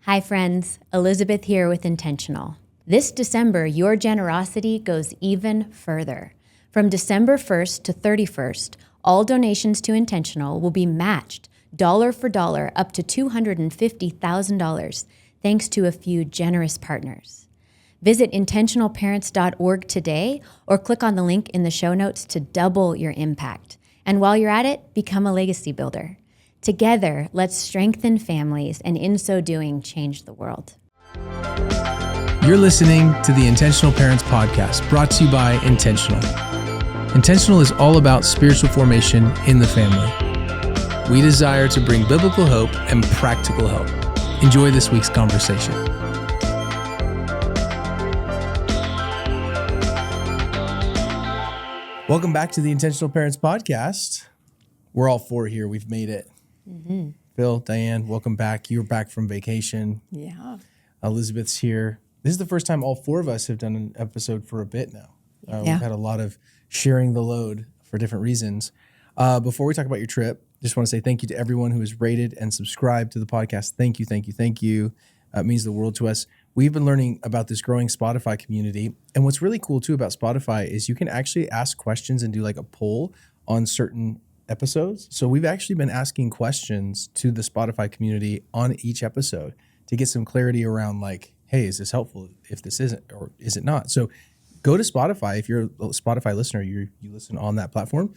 Hi friends, Elizabeth here with Intentional. This December, your generosity goes even further. From December 1st to 31st, all donations to Intentional will be matched dollar for dollar up to $250,000, thanks to a few generous partners. Visit intentionalparents.org today or click on the link in the show notes to double your impact. And while you're at it, become a legacy builder. Together, let's strengthen families and in so doing, change the world. You're listening to the Intentional Parents Podcast, brought to you by Intentional. Intentional is all about spiritual formation in the family. We desire to bring biblical hope and practical help. Enjoy this week's conversation. Welcome back to the Intentional Parents Podcast. We're all four here. We've made it. Mm-hmm. Phil, Diane, welcome back. You're back from vacation. Yeah. Elizabeth's here. This is the first time all four of us have done an episode for a bit now. We've had a lot of sharing the load for different reasons. Before we talk about your trip, just want to say thank you to everyone who has rated and subscribed to the podcast. Thank you, thank you, thank you. It means the world to us. We've been learning about this growing Spotify community. And what's really cool too about Spotify is you can actually ask questions and do like a poll on certain episodes. So we've actually been asking questions to the Spotify community on each episode to get some clarity around like, hey, is this helpful if this isn't, or is it not? So go to Spotify. If you're a Spotify listener, you listen on that platform.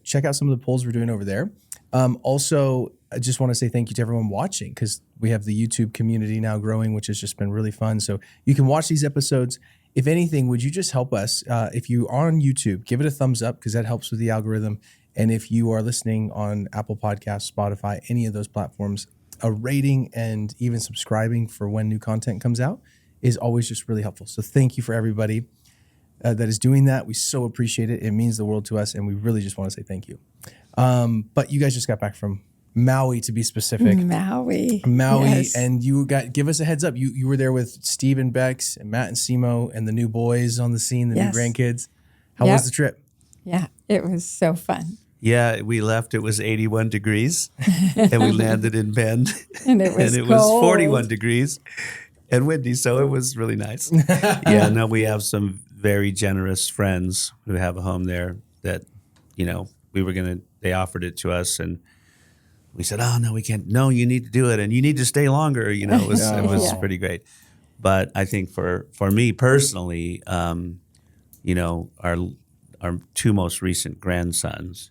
Check out some of the polls we're doing over there. Also, I just want to say thank you to everyone watching because we have the YouTube community now growing, which has just been really fun. So you can watch these episodes. If anything, would you just help us? If you are on YouTube, give it a thumbs up because that helps with the algorithm. And if you are listening on Apple Podcasts, Spotify, any of those platforms, a rating and even subscribing for when new content comes out is always just really helpful. So thank you for everybody that is doing that. We so appreciate it. It means the world to us, and we really just want to say thank you. But you guys just got back from Maui, to be specific. Maui, yes. And give us a heads up. You were there with Steve and Bex and Matt and Simo and the new boys on the scene, the new grandkids. How was the trip? Yeah, it was so fun. Yeah, we left. It was 81 degrees, and we landed in Bend, and it was was 41 degrees and windy, so it was really nice. Yeah, no, we have some very generous friends who have a home there that, they offered it to us, and we said, oh, no, we can't. No, you need to do it, and you need to stay longer. It was pretty great. But I think for me personally, our two most recent grandsons,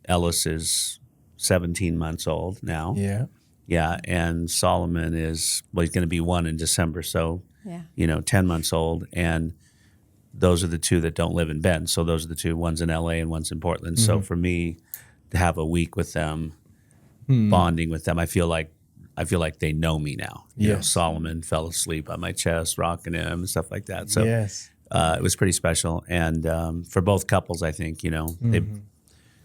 Ellis is 17 months old now. Yeah. Yeah, and Solomon he's going to be 1 in December, so, 10 months old. And those are the two that don't live in Bend. So those are the two, one's in LA and one's in Portland. Mm-hmm. So for me to have a week with them, bonding with them, I feel like they know me now. You know, Solomon fell asleep on my chest, rocking him and stuff like that. So it was pretty special. And for both couples, I think, they've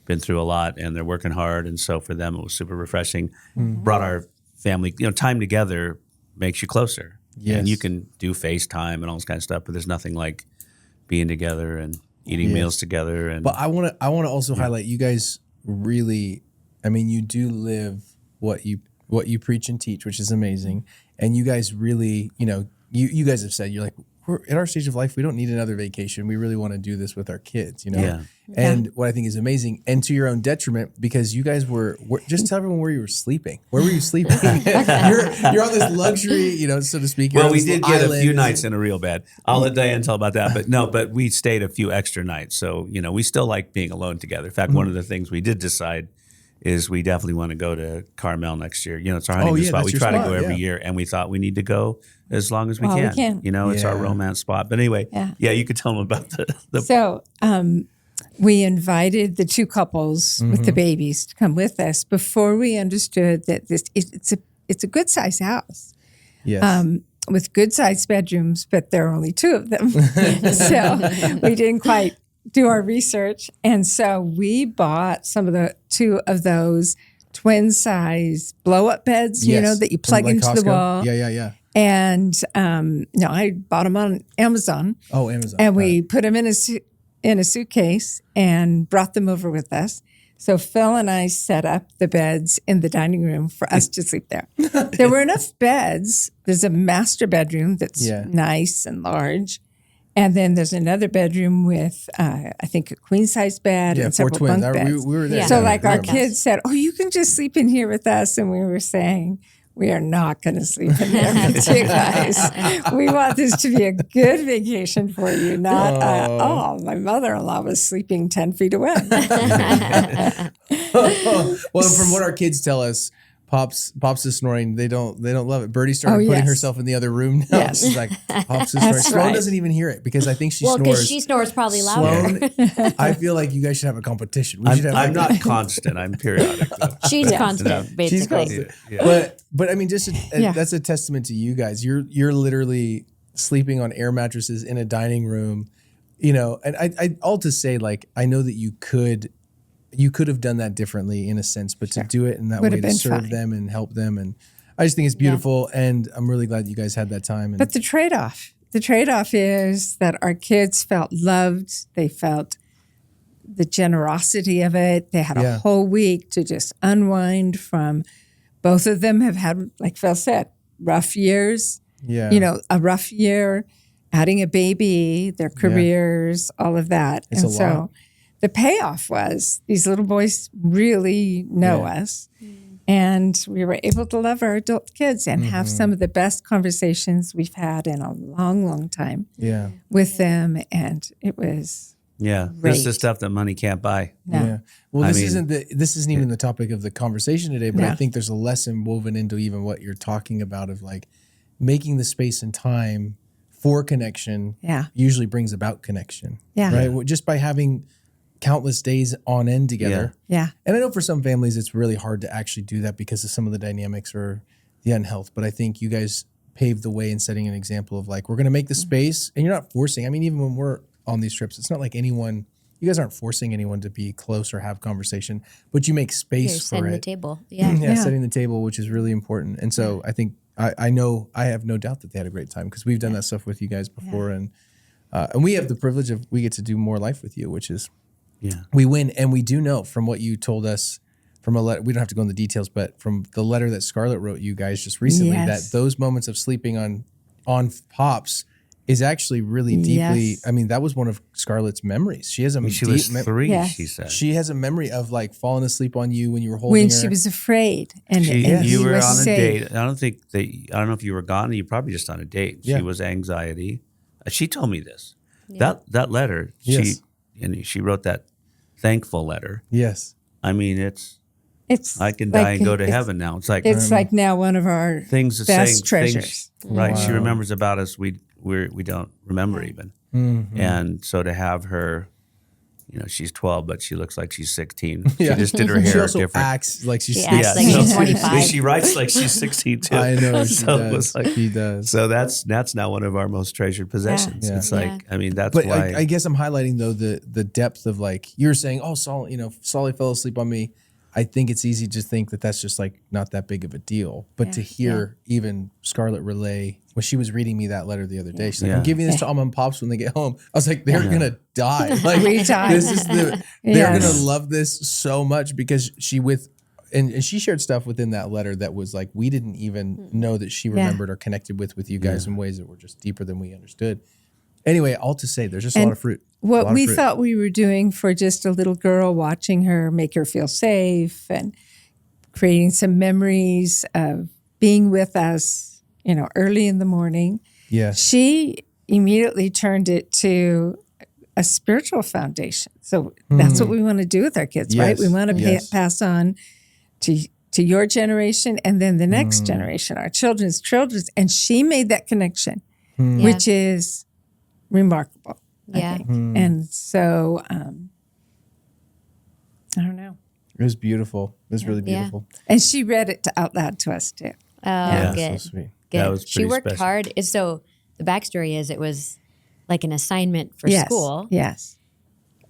been through a lot and they're working hard. And so for them, it was super refreshing. Mm-hmm. Brought our family, time together makes you closer. Yes. And you can do FaceTime and all this kind of stuff, but there's nothing like being together and eating meals together. And but I want to also highlight, you guys really, you do live what you preach and teach, which is amazing. And you guys really, you guys have said, you're like, we're at our stage of life, we don't need another vacation. We really want to do this with our kids, Yeah. And what I think is amazing, and to your own detriment, because you guys were just tell everyone where you were sleeping. Where were you sleeping? you're on this luxury, so to speak. Well, we did get a few nights in a real bed. I'll let Diane tell about that. But we stayed a few extra nights. So, we still like being alone together. In fact, one of the things we did decide is we definitely want to go to Carmel next year. It's our honeymoon spot. We try to go every year, and we thought we need to go as long as we can. It's our romance spot. But anyway, you could tell them about the. So we invited the two couples with the babies to come with us before we understood that it's a good size house. Yes. With good sized bedrooms, but there are only two of them. So we didn't quite do our research. And so we bought two of those twin size blow up beds, that you plug into Costco. the wall. Yeah. And I bought them on Amazon. Oh, Amazon. And we put them in a suitcase and brought them over with us. So Phil and I set up the beds in the dining room for us to sleep there. There were enough beds. There's a master bedroom that's nice and large. And then there's another bedroom with, I think, a queen-size bed and 4 several twins. bunk beds. We were there. So like our kids said, oh, you can just sleep in here with us. And we were saying, we are not going to sleep in there with you guys. We want this to be a good vacation for you, not, my mother-in-law was sleeping 10 feet away. Well, from what our kids tell us, Pops is snoring. They don't love it. Birdie started putting herself in the other room now. Yes. She's like, Pops is snoring. Sloan doesn't even hear it because I think she snores. Well, because she snores probably louder. Sloan, I feel like you guys should have a competition. I'm not constant. I'm periodic. She's constant, basically. She's constant. Yeah. But I mean, that's a testament to you guys. You're literally sleeping on air mattresses in a dining room, and I all to say, like, I know that you could have done that differently in a sense, but to do it in that way to serve them and help them. And I just think it's beautiful. And I'm really glad you guys had that time. But the trade-off is that our kids felt loved. They felt the generosity of it. They had a whole week to just unwind from. Both of them have had, like Phil said, rough years. Yeah. A rough year, adding a baby, their careers, all of that. It's a lot. The payoff was these little boys really know us, and we were able to love our adult kids and have some of the best conversations we've had in a long, long time with them. And it was this is the stuff that money can't buy. No. Yeah. Well, this isn't even the topic of the conversation today, but I think there's a lesson woven into even what you're talking about of like making the space and time for connection usually brings about connection. Yeah. Right. Well, just by having countless days on end together. Yeah. And I know for some families it's really hard to actually do that because of some of the dynamics or the unhealth. But I think you guys paved the way in setting an example of like, we're going to make the space, and you're not forcing. I mean, even when we're on these trips, it's not like you guys aren't forcing anyone to be close or have conversation, but you make space for setting it. the table. Setting the table, which is really important. And so I think, I know, I have no doubt that they had a great time because we've done that stuff with you guys before. And we have the privilege of, we get to do more life with you, which is, we win. And we do know from what you told us from a letter, we don't have to go into the details, but from the letter that Scarlett wrote you guys just recently, that those moments of sleeping on Pops is actually really deeply, I mean, that was one of Scarlett's memories. She has a she was 3, she said. She has a memory of like falling asleep on you when you were holding her. When she was afraid. And you were on a safe. date. I don't know if you were gone. You were probably just on a date. She was anxiety. She told me this. That letter, she wrote that thankful letter. Yes. I mean, it's I can like, die and go to heaven now. It's like now one of our things best treasures. Right. Wow. She remembers about us. We don't remember even. Mm-hmm. And so to have her, she's 12, but she looks like she's 16. She just did her hair she also different. acts like she's acts like she's 25. She writes like she's 16 too. I know she does. She does. So that's now one of our most treasured possessions. It's like, I mean, that's but why. I guess I'm highlighting though the depth of like you were saying, oh, Solly fell asleep on me. I think it's easy to think that that's just like not that big of a deal. But to hear even Scarlett relay when she was reading me that letter the other day, she's like, I'm giving this to Mom and Pops when they get home. I was like, they're gonna die. Like this is they're gonna love this so much because and she shared stuff within that letter that was like we didn't even know that she remembered or connected with you guys in ways that were just deeper than we understood. Anyway, all to say, there's just a lot of fruit. What we thought we were doing for just a little girl, watching her, make her feel safe and creating some memories of being with us, early in the morning. Yes. She immediately turned it to a spiritual foundation. So that's what we want to do with our kids, right? We want to pass on to your generation and then the next generation, our children's. And she made that connection, which is remarkable. I think. And so, I don't know. It was beautiful. It was really beautiful. And she read it out loud to us too. Oh, good. So sweet. Good. That was she worked special. hard. So the backstory is it was like an assignment for school. Yes.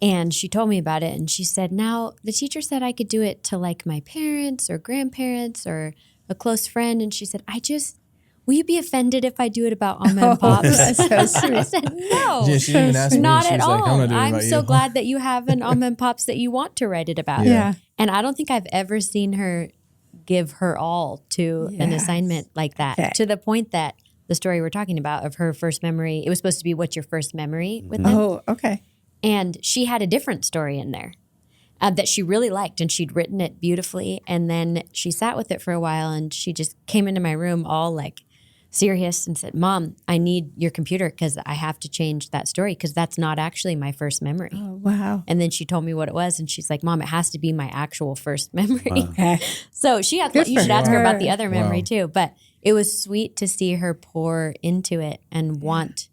And she told me about it and she said, now the teacher said I could do it to like my parents or grandparents or a close friend. And she said, I just will you be offended if I do it about Alma and Pops? That's so sweet. I said, no, Yeah, she didn't even ask me. not She at was like, all. I'm not doing it I'm about so you. glad that you have an Alma and Pops that you want to write it about. Yeah. And I don't think I've ever seen her give her all to an Yes. assignment like that, Okay. to the point that the story we're talking about of her first memory, it was supposed to be what's your first memory with them. Oh, okay. And she had a different story in there that she really liked, and she'd written it beautifully. And then she sat with it for a while, and she just came into my room all like serious and said, Mom, I need your computer because I have to change that story because that's not actually my first memory. Oh, wow. And then she told me what it was, and she's like, Mom, it has to be my actual first memory. Okay. So she had, Good you should for ask her about her. the other memory Wow. too. But it was sweet to see her pour into it and want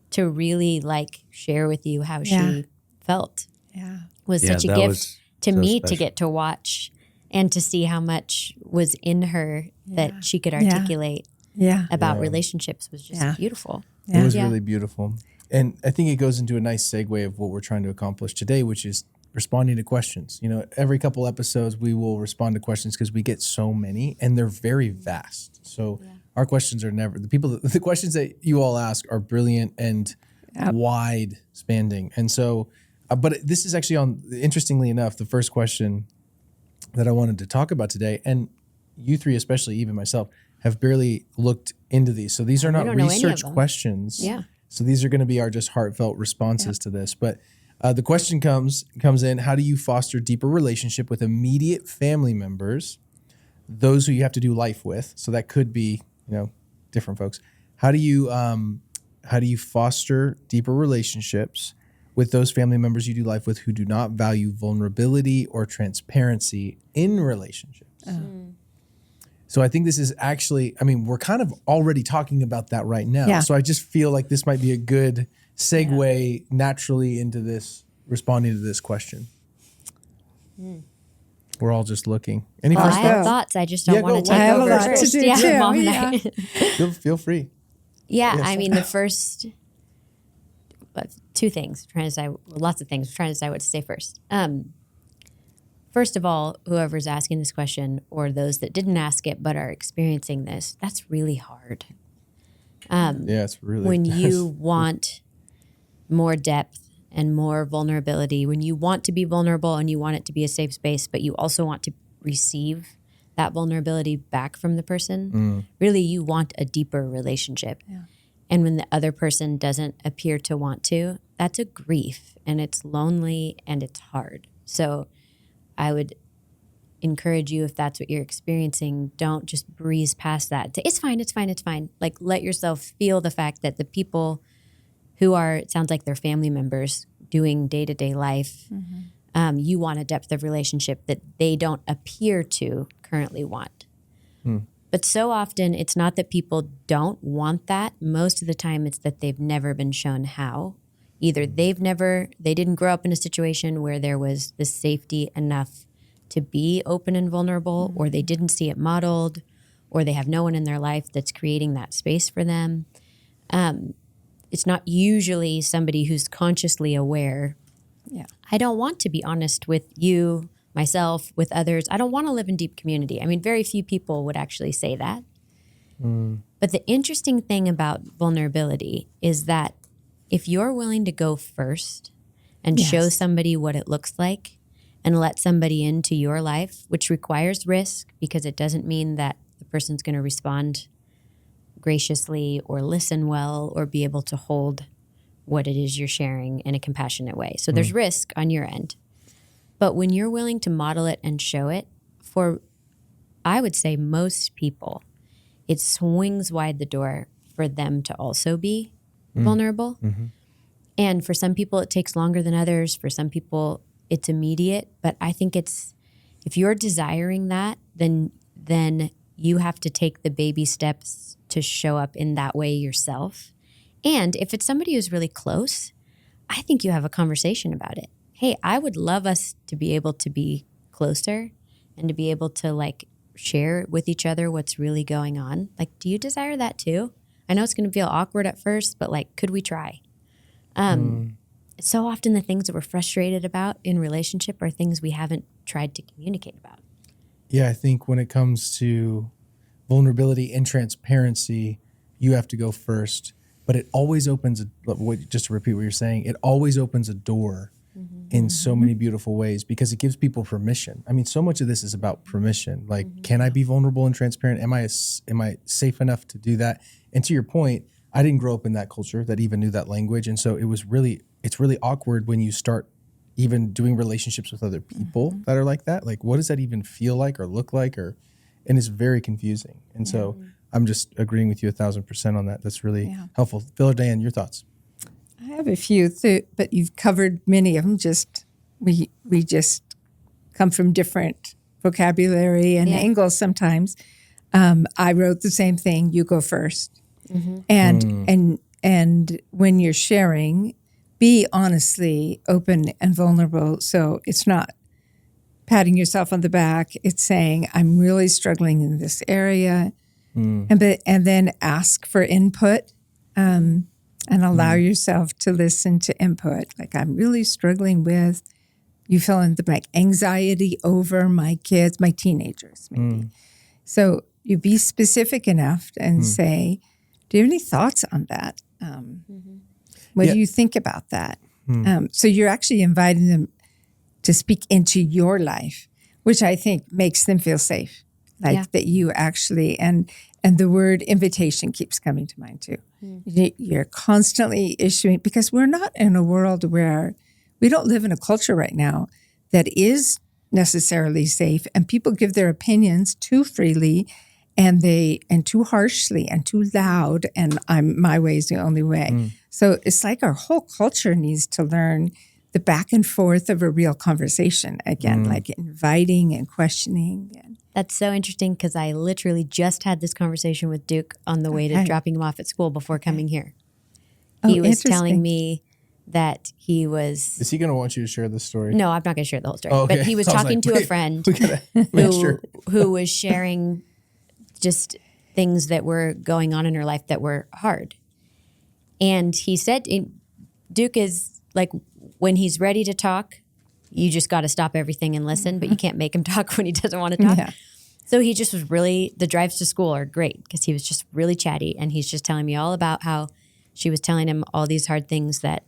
to really like share with you how Yeah. she felt. Yeah. Was Yeah, such a that gift was to so me to special. get to watch and to see how much was in her that she could articulate Yeah. about relationships was just Yeah. beautiful. It was Yeah. really beautiful. And I think it goes into a nice segue of what we're trying to accomplish today, which is responding to questions. You know, every couple episodes we will respond to questions because we get so many and they're very vast. So our questions are never the questions that you all ask are brilliant and wide spanning. And so, but this is actually interestingly enough, the first question that I wanted to talk about today, and you three, especially even myself, have barely looked into these. So these are not don't know any of research them. questions. Yeah. So these are going to be our just heartfelt responses to this. But the question comes in: how do you foster deeper relationship with immediate family members, those who you have to do life with? So that could be, different folks. How do you foster deeper relationships with those family members you do life with who do not value vulnerability or transparency in relationships? So I think this is actually, we're kind of already talking about that right now. Yeah. So I just feel like this might be a good segue naturally into this, responding to this question. We're all just looking. Any Well, first I have thoughts? thoughts. I just don't Yeah, want to go. take I have a over lot to first. do Yeah, too, Mom and yeah. I. Feel free. Yeah, Yes. I mean, the first two things, trying to decide, lots of things, trying to decide what to say first. First of all, whoever's asking this question or those that didn't ask it but are experiencing this, that's really hard. Yeah, it's really When you want more depth and more vulnerability, when you want to be vulnerable and you want it to be a safe space, but you also want to receive that vulnerability back from the person, really you want a deeper relationship. Yeah. And when the other person doesn't appear to want to, that's a grief and it's lonely and it's hard. So I would encourage you, if that's what you're experiencing, don't just breeze past that. It's fine, it's fine, it's fine. Like let yourself feel the fact that the people who are, it sounds like they're family members doing day-to-day life, you want a depth of relationship that they don't appear to currently want. But so often it's not that people don't want that. Most of the time it's that they've never been shown how. Either they didn't grow up in a situation where there was the safety enough to be open and vulnerable, or they didn't see it modeled, or they have no one in their life that's creating that space for them. It's not usually somebody who's consciously aware. Yeah. I don't want to be honest with you, myself, with others. I don't want to live in deep community. I mean, very few people would actually say that. But the interesting thing about vulnerability is that if you're willing to go first and show somebody what it looks like and let somebody into your life, which requires risk because it doesn't mean that the person's going to respond graciously or listen well or be able to hold what it is you're sharing in a compassionate way. So there's risk on your end. But when you're willing to model it and show it, for I would say most people, it swings wide the door for them to also be vulnerable. And for some people, it takes longer than others. For some people, it's immediate. But I think if you're desiring that, then you have to take the baby steps to show up in that way yourself. And if it's somebody who's really close, I think you have a conversation about it. Hey, I would love us to be able to be closer and to be able to like share with each other what's really going on. Like, do you desire that too? I know it's going to feel awkward at first, but like, could we try? So often the things that we're frustrated about in relationship are things we haven't tried to communicate about. Yeah, I think when it comes to vulnerability and transparency, you have to go first. But it always opens, just to repeat what you're saying, it always opens a door in so many beautiful ways because it gives people permission. I mean, so much of this is about permission. Like, can I be vulnerable and transparent? Am I safe enough to do that? And to your point, I didn't grow up in that culture that even knew that language. And so it's really awkward when you start even doing relationships with other people that are like that. Like, what does that even feel like or look like? And it's very confusing. And so I'm just agreeing with you 1,000% on that. That's really helpful. Phil+Diane, your thoughts? I have a few, but you've covered many of them. Just we just come from different vocabulary and angles sometimes. I wrote the same thing. You go first, and when you're sharing, be honestly open and vulnerable. So it's not patting yourself on the back. It's saying, I'm really struggling in this area, and then ask for input. And allow yourself to listen to input. Like, I'm really struggling with, you fill in the blank, anxiety over my kids, my teenagers, maybe. So you be specific enough and say, do you have any thoughts on that? What do you think about that? So you're actually inviting them to speak into your life, which I think makes them feel safe. Like that you actually, and the word invitation keeps coming to mind too. You're constantly issuing, because we're not in a world where, we don't live in a culture right now that is necessarily safe, and people give their opinions too freely and too harshly and too loud, and my way is the only way. So it's like our whole culture needs to learn the back and forth of a real conversation again, like inviting and questioning. That's so interesting because I literally just had this conversation with Duke on the way to dropping him off at school before coming here. He was telling me that he was... Is he going to want you to share this story? No, I'm not going to share the whole story. Oh, okay. But he was talking to a friend who was sharing just things that were going on in her life that were hard. And he said, Duke is like, when he's ready to talk, you just got to stop everything and listen, but you can't make him talk when he doesn't want to talk. Yeah. So he just was really, the drives to school are great because he was just really chatty. And he's just telling me all about how she was telling him all these hard things that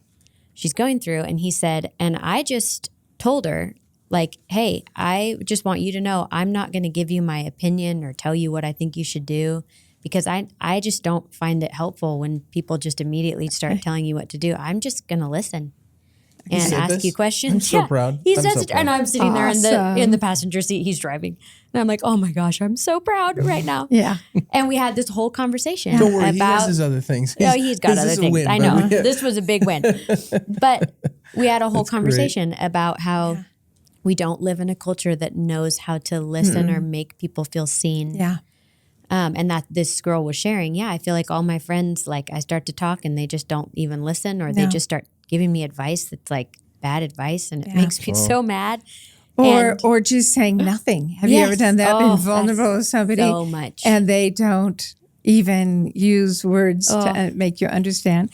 she's going through. And he said, and I just told her, like, hey, I just want you to know I'm not going to give you my opinion or tell you what I think you should do, because I just don't find it helpful when people just immediately start telling you what to do. I'm just going to listen and ask you questions. I'm so proud. He says it, and I'm sitting there in the passenger seat. He's driving, and I'm like, "Oh my gosh, I'm so proud right now." Yeah. And we had this whole conversation. Don't worry, he has his other things. He's got other things. Win, I know this was a big win, but we had a whole conversation about how we don't live in a culture that knows how to listen or make people feel seen. Yeah. And that this girl was sharing. Yeah, I feel like all my friends, like, I start to talk and they just don't even listen, or they just start giving me advice that's like bad advice, and it makes me so mad. Or just saying nothing. Have you ever done that? Been vulnerable with somebody so much, and they don't even use words to make you understand.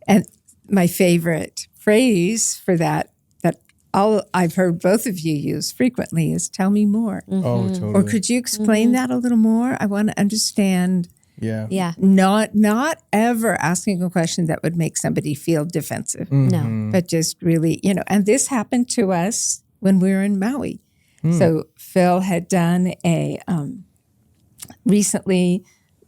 And my favorite phrase for that I've heard both of you use frequently is "tell me more." Oh, totally. Or could you explain that a little more? I want to understand. Yeah. Not ever asking a question that would make somebody feel defensive. No. But just really, and this happened to us when we were in Maui. So Phil had done recently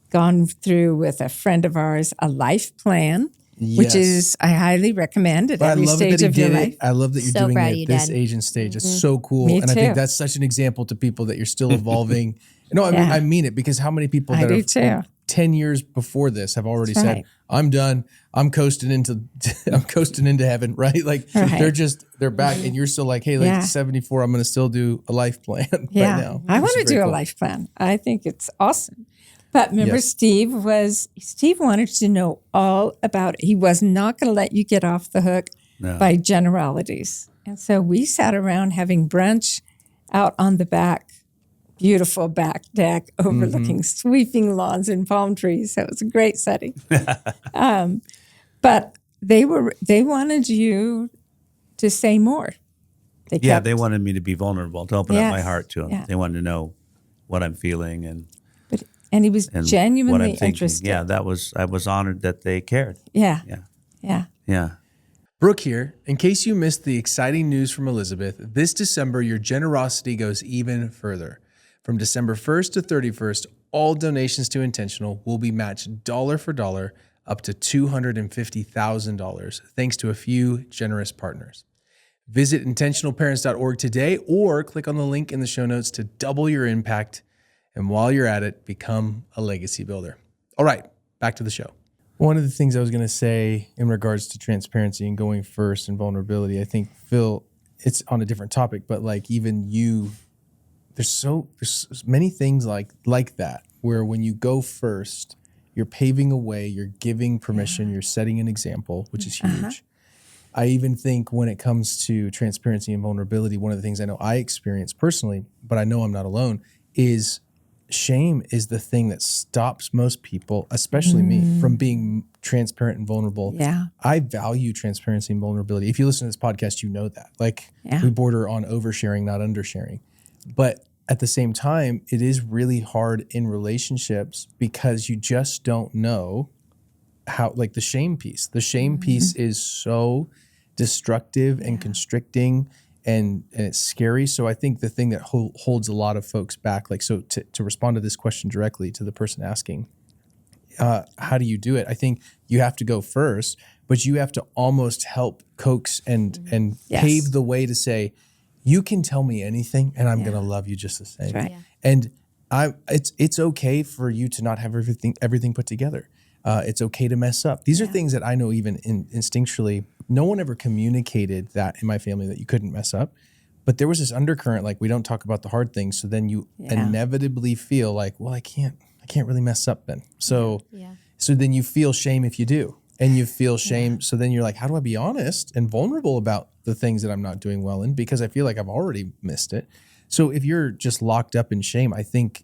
gone through with a friend of ours a life plan. Yes. Which is, I highly recommend at every stage of your life. I love that you're doing it at this age and stage. It's so cool. Me and too. I think that's such an example to people that you're still evolving. No, I mean it, because how many people that are 10 years before this have already said, I'm done. I'm coasting into heaven, right? Like they're back, and you're still like, hey, like 74, I'm going to still do a life plan right now. I want to do a life plan. I think it's awesome. But remember, Steve wanted to know all about it. He was not going to let you get off the hook by generalities. And so we sat around having brunch out on the back, beautiful back deck overlooking sweeping lawns and palm trees. So it was a great setting. But they wanted you to say more. They wanted me to be vulnerable, to open up my heart to them. Yeah. They wanted to know what I'm feeling. And he was and what genuinely I'm thinking. interested. Yeah, I was honored that they cared. Yeah. Yeah. Yeah. Yeah. Brooke here. In case you missed the exciting news from Elizabeth, this December, your generosity goes even further. From December 1st to 31st, all donations to Intentional will be matched dollar for dollar up to $250,000, thanks to a few generous partners. Visit intentionalparents.org today or click on the link in the show notes to double your impact. And while you're at it, become a legacy builder. All right, back to the show. One of the things I was going to say in regards to transparency and going first and vulnerability, I think, Phil, it's on a different topic, but like even you, there's many things like that, where when you go first, you're paving a way, you're giving permission, you're setting an example, which is huge. I even think when it comes to transparency and vulnerability, one of the things I know I experience personally, but I know I'm not alone, is shame is the thing that stops most people, especially me, from being transparent and vulnerable. Yeah. I value transparency and vulnerability. If you listen to this podcast, you know that. Like we border on oversharing, not undersharing. But at the same time, it is really hard in relationships because you just don't know how, like the shame piece. The shame piece is so destructive and constricting, and it's scary. So I think the thing that holds a lot of folks back, like, so to respond to this question directly to the person asking, how do you do it? I think you have to go first, but you have to almost help coax and pave the way to say, you can tell me anything and I'm going to love you just the same. That's right. And it's okay for you to not have everything put together. It's okay to mess up. These are things that I know even instinctually, no one ever communicated that in my family that you couldn't mess up. But there was this undercurrent, like we don't talk about the hard things. So then you inevitably feel like, well, I can't really mess up then. So then you feel shame if you do. And you feel shame. So then you're like, how do I be honest and vulnerable about the things that I'm not doing well in? Because I feel like I've already missed it. So if you're just locked up in shame, I think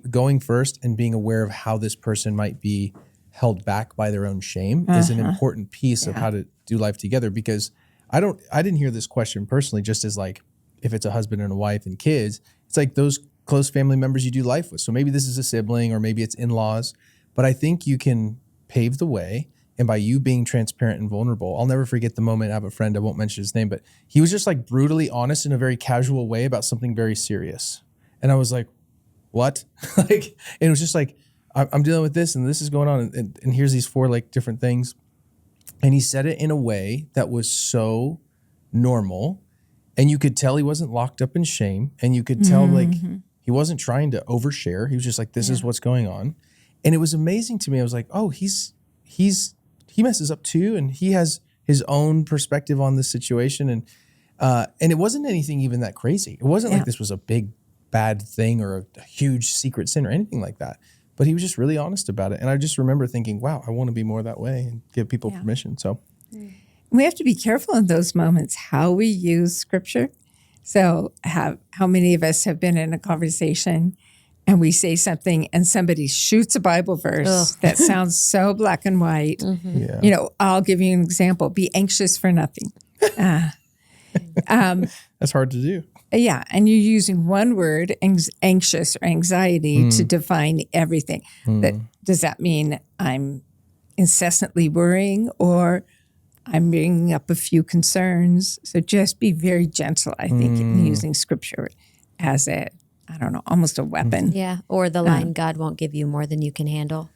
going first and being aware of how this person might be held back by their own shame is an important piece of how to do life together. Because I didn't hear this question personally, just as like, if it's a husband and a wife and kids, it's like those close family members you do life with. So maybe this is a sibling or maybe it's in-laws, but I think you can pave the way. And by you being transparent and vulnerable, I'll never forget the moment. I have a friend, I won't mention his name, but he was just like brutally honest in a very casual way about something very serious. And I was like, what? And it was just like, I'm dealing with this and this is going on. And here's these 4 like different things. And he said it in a way that was so normal. And you could tell he wasn't locked up in shame. And you could tell like he wasn't trying to overshare. He was just like, this is what's going on. And it was amazing to me. I was like, oh, he messes up too. And he has his own perspective on this situation. And it wasn't anything even that crazy. It wasn't like this was a big bad thing or a huge secret sin or anything like that. But he was just really honest about it. And I just remember thinking, wow, I want to be more that way and give people permission. So we have to be careful in those moments how we use scripture. So how many of us have been in a conversation and we say something and somebody shoots a Bible verse that sounds so black and white. yeah. You know, I'll give you an example. Be anxious for nothing. That's hard to do. Yeah, and you're using one word, anxious or anxiety, to define everything. Does that mean I'm incessantly worrying or I'm bringing up a few concerns? So just be very gentle, I think, in using scripture as almost a weapon. Yeah, or the line, God won't give you more than you can handle.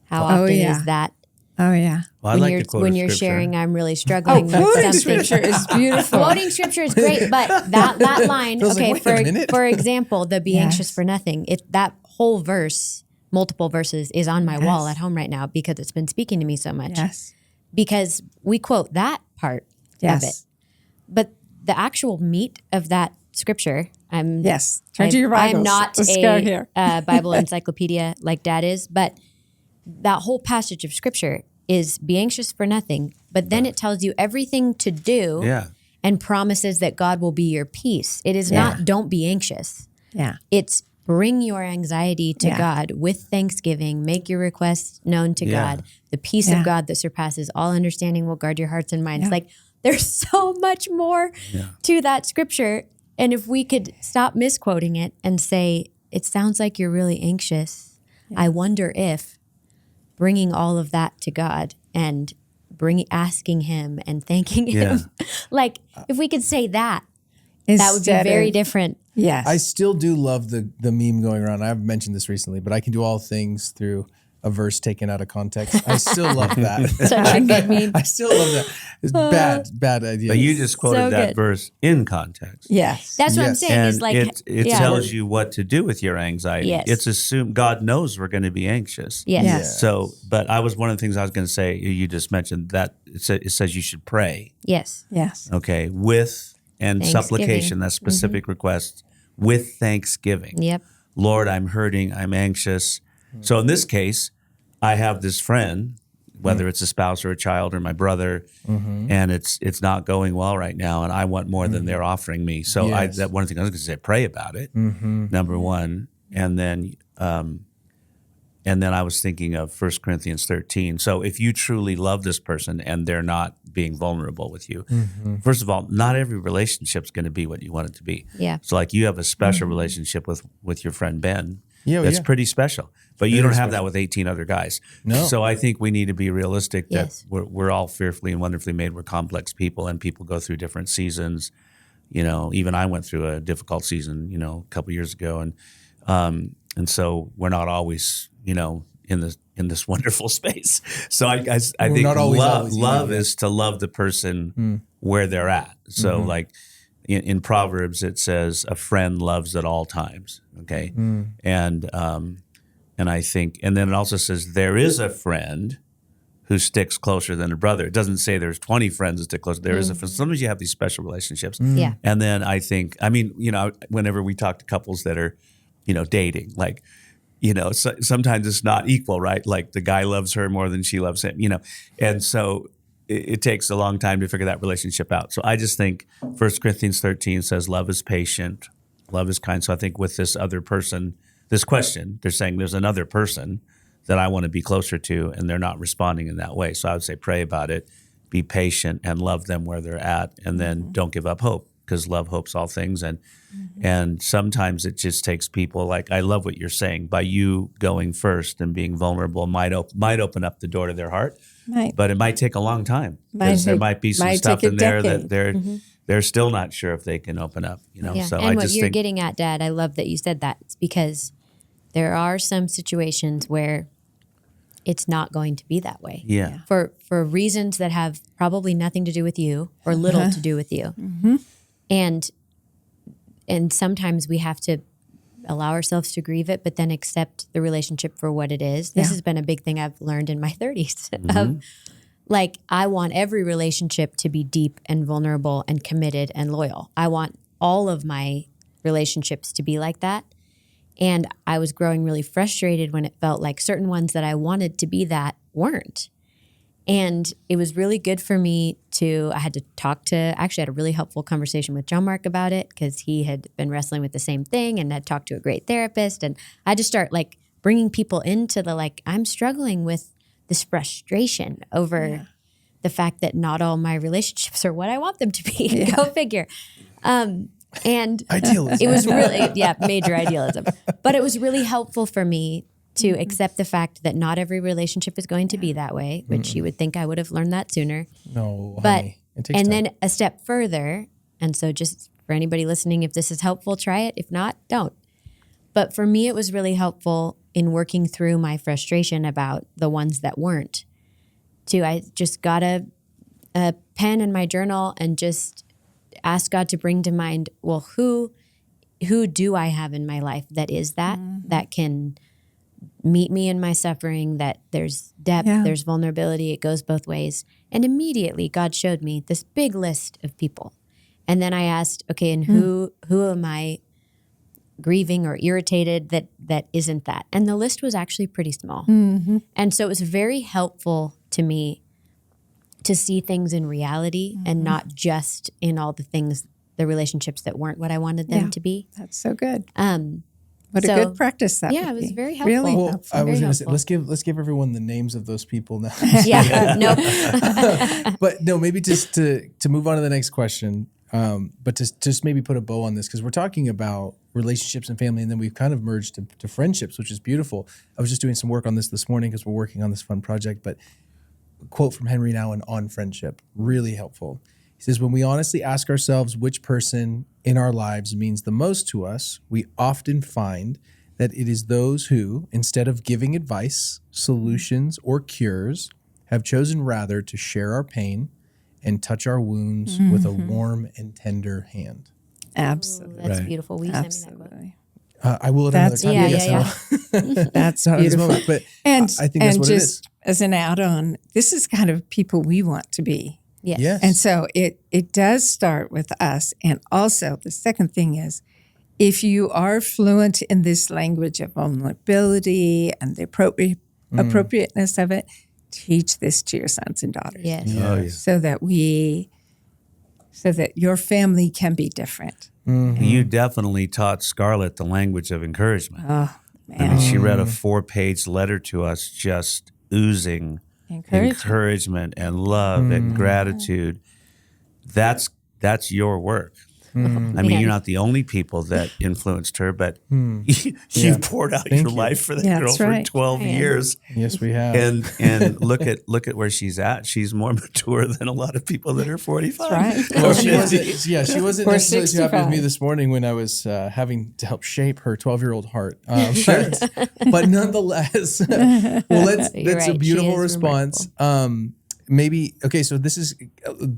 How often is that? Oh, yeah. Well, I like to quote when a you're scripture. sharing, I'm really struggling with Quoting something. scripture is beautiful. Quoting scripture is great, but that line, Feels like, okay, wait a minute. for example, the be anxious for nothing, that whole verse, multiple verses, is on my wall at home right now because it's been speaking to me so much. Yes. Because we quote that part of it. But the actual meat of that scripture, Turn to your Bibles. I'm not Let's go here. a Bible encyclopedia like Dad is, but that whole passage of scripture is be anxious for nothing, but then it tells you everything to do and promises that God will be your peace. It is not don't be anxious. Yeah. It's bring your anxiety to God with thanksgiving, make your requests known to God. The peace of God that surpasses all understanding will guard your hearts and minds. Yeah. Like there's so much more to that scripture. And if we could stop misquoting it and say, it sounds like you're really anxious. I wonder if bringing all of that to God and asking him and thanking him, like if we could say that, that would be very different. Yes. I still do love the meme going around. I've mentioned this recently, but I can do all things through a verse taken out of context. I still love that. Such a good meme. I still love that. It's bad idea. But you just quoted So that good. verse in context. Yes. That's what I'm Yes. saying. And Is like it tells you what to do with your anxiety. Yes. It's assumed God knows we're going to be anxious. Yes. Yes. So, but one of the things I was going to say, you just mentioned that it says you should pray, Yes. Yes. okay, with and Thanksgiving. supplication, that's specific requests, with thanksgiving. Yep. Lord, I'm hurting, I'm anxious. So in this case, I have this friend, whether it's a spouse or a child or my brother, and it's not going well right now, and I want more than they're offering me. So Yes. that one thing I was going to say, pray about it, number one, and then I was thinking of 1 Corinthians 13. So if you truly love this person and they're not being vulnerable with you, first of all, not every relationship is going to be what you want it to be. Yeah. So like you have a special relationship with your friend Ben. Yeah, That's yeah. pretty special. But you Very don't have special. that with 18 other guys. No. So I think we need to be realistic that Yes. we're all fearfully and wonderfully made. We're complex people, and people go through different seasons. You know, even I went through a difficult season, a couple years ago, and so we're not always, in this wonderful space. So I think not always love is to love the person where they're at. So like in Proverbs, it says a friend loves at all times. Okay, and I think, and then it also says there is a friend who sticks closer than a brother. It doesn't say there's 20 friends that stick closer. There is a friend. Sometimes you have these special relationships. Yeah. And then I think, whenever we talk to couples that are, dating, like, sometimes it's not equal, right? Like the guy loves her more than she loves him, and so it takes a long time to figure that relationship out. So I just think 1 Corinthians 13 says love is patient, love is kind. So I think with this other person, this question, they're saying there's another person that I want to be closer to, and they're not responding in that way. So I would say pray about it, be patient, and love them where they're at, and then don't give up hope, because love hopes all things. And sometimes it just takes people, like I love what you're saying, by you going first and being vulnerable might open up the door to their heart, but it might take a long time, because there might be some stuff in there that they're still not sure if they can open up. Yeah. So And I what just you're think getting at, Dad, I love that you said that. It's because there are some situations where it's not going to be that way. Yeah. For reasons that have probably nothing to do with you or little to do with you. And sometimes we have to allow ourselves to grieve it, but then accept the relationship for what it is. This has been a big thing I've learned in my 30s of like, I want every relationship to be deep and vulnerable and committed and loyal. I want all of my relationships to be like that. And I was growing really frustrated when it felt like certain ones that I wanted to be that weren't. And it was really good for me I had a really helpful conversation with John Mark about it, because he had been wrestling with the same thing and had talked to a great therapist. And I had to start like bringing people into I'm struggling with this frustration over the fact that not all my relationships are what I want them to be. Go figure. And Idealism. it was really, major idealism. But it was really helpful for me to accept the fact that not every relationship is going to be that way, which you would think I would have learned that sooner. No, But, honey, it takes and time. then a step further, and so just for anybody listening, if this is helpful, try it. If not, don't. But for me, it was really helpful in working through my frustration about the ones that weren't. I just got a pen in my journal and just ask God to bring to mind, well, who do I have in my life that is that can meet me in my suffering, that there's depth, there's vulnerability, it goes both ways. And immediately God showed me this big list of people. And then I asked, okay, and who am I grieving or irritated that isn't that? And the list was actually pretty small. And so it was very helpful to me to see things in reality and not just in all the relationships that weren't what I wanted them to be. That's so good. What so- a good practice that would it was be. very helpful. Really Well, helpful. I was Very going to say, helpful. let's give everyone the names of those people now. Yeah, nope. But no, maybe just to move on to the next question. But to just maybe put a bow on this, because we're talking about relationships and family, and then we've kind of merged to friendships, which is beautiful. I was just doing some work on this morning because we're working on this fun project. But a quote from Henry Nouwen on friendship, really helpful. He says, when we honestly ask ourselves which person in our lives means the most to us, we often find that it is those who, instead of giving advice, solutions, or cures, have chosen rather to share our pain and touch our wounds with a warm and tender hand. Absolutely. That's beautiful. Will you send me that quote? Absolutely. I will at another time. Yeah, Yes, yeah, I will. That's Not at this beautiful. moment, but And I think that's and what it is. just as an add-on, this is kind of people we want to be. Yes. Yes. And so it does start with us. And also the second thing is, if you are fluent in this language of vulnerability and the appropriateness of it, teach this to your sons and daughters. Yes. Oh, yeah. So that your family can be different. You definitely taught Scarlett the language of encouragement. Oh, I mean, man. she read a 4-page letter to us just oozing encouragement and love and gratitude. That's your work. I mean, Yeah. you're not the only people that influenced her, but you've poured out your life for that Yeah, girl that's for right. 12 years. Yes, we have. And look at where she's at. She's more mature than a lot of people that are 45. That's right. Well, she wasn't Or necessarily too happy with 65. me this morning when I was having to help shape her 12-year-old heart. But nonetheless, well, that's You're a right. beautiful She is response. Maybe, okay, so this is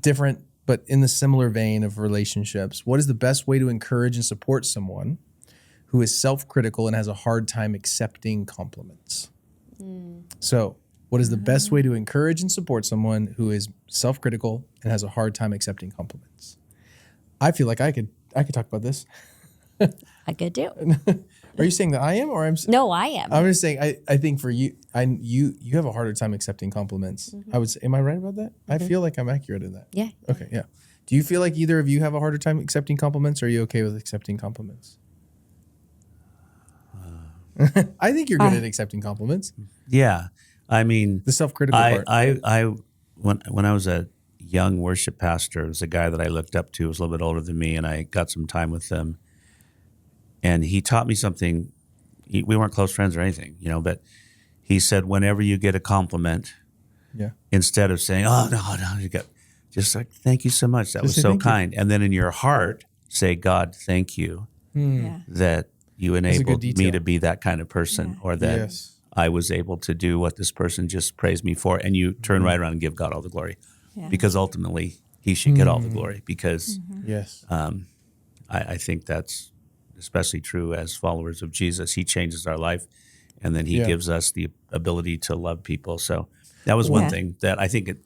different, but in the similar vein of relationships. What is the best way to encourage and support someone who is self-critical and has a hard time accepting compliments? So what is the best way to encourage and support someone who is self-critical and has a hard time accepting compliments? I feel like I could talk about this. I could do. Are you saying that I am, or No, I am. I'm just saying I think for you, you have a harder time accepting compliments. I would say, am I right about that? I feel like I'm accurate in that. Yeah. Okay, yeah. Do you feel like either of you have a harder time accepting compliments, or are you okay with accepting compliments? I think you're good at accepting compliments. Yeah. I mean, The self-critical part. When I was a young worship pastor, there was a guy that I looked up to, who was a little bit older than me, and I got some time with him. And he taught me something. We weren't close friends or anything, but he said, whenever you get a compliment, instead of saying, oh, no, you got, just like, thank you so much. That was say so thank you. kind. And then in your heart, say, God, thank you that you enabled me detail. to be that kind of person, or that Yes. I was able to do what this person just praised me for. And you turn right around and give God all the glory, because ultimately he should get all the glory, because Yes. I think that's especially true as followers of Jesus. He changes our life, and then he gives us the ability to love people. So that was one thing that I think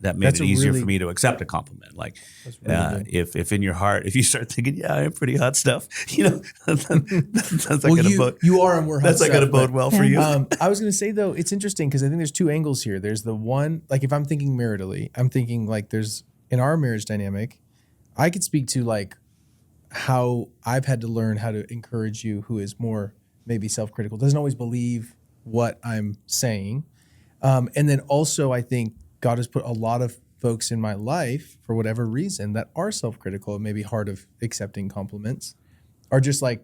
that made That's it a easier really- for me to accept a compliment. Like, really if in your heart, if you start thinking, yeah, I'm pretty hot stuff, that's not Well, going to bode. you are, and we're That's not going to bode well for you. I was going to say, though, it's interesting because I think there's two angles here. There's the one, like if I'm thinking maritally, I'm thinking like there's, in our marriage dynamic, I could speak to like how I've had to learn how to encourage you who is more maybe self-critical, doesn't always believe what I'm saying. And then also I think God has put a lot of folks in my life for whatever reason that are self-critical and maybe hard of accepting compliments, are just like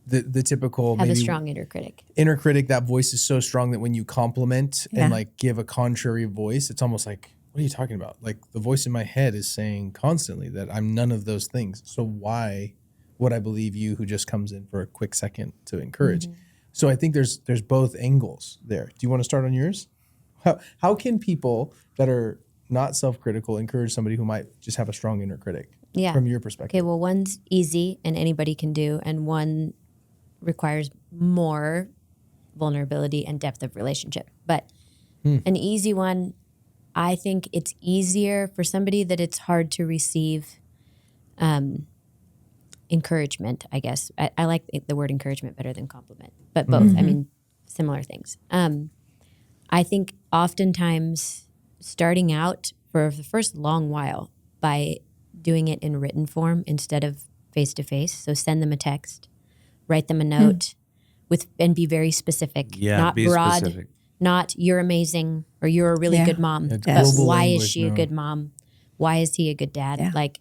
the typical Have maybe a strong inner critic. inner critic. That voice is so strong that when you compliment and like give a contrary voice, it's almost like, what are you talking about? Like the voice in my head is saying constantly that I'm none of those things. So why would I believe you who just comes in for a quick second to encourage? So I think there's both angles there. Do you want to start on yours? How can people that are not self-critical encourage somebody who might just have a strong inner critic from your perspective? Okay, well, one's easy and anybody can do, and one requires more vulnerability and depth of relationship. But an easy one, I think it's easier for somebody that it's hard to receive encouragement, I guess. I like the word encouragement better than compliment, but both. I mean, similar things. I think oftentimes starting out for the first long while by doing it in written form instead of face-to-face. So send them a text, write them a note and be very specific, not be broad, specific. not you're amazing or you're a really good mom, but global why is language, she a good mom? Why is he a good dad? Like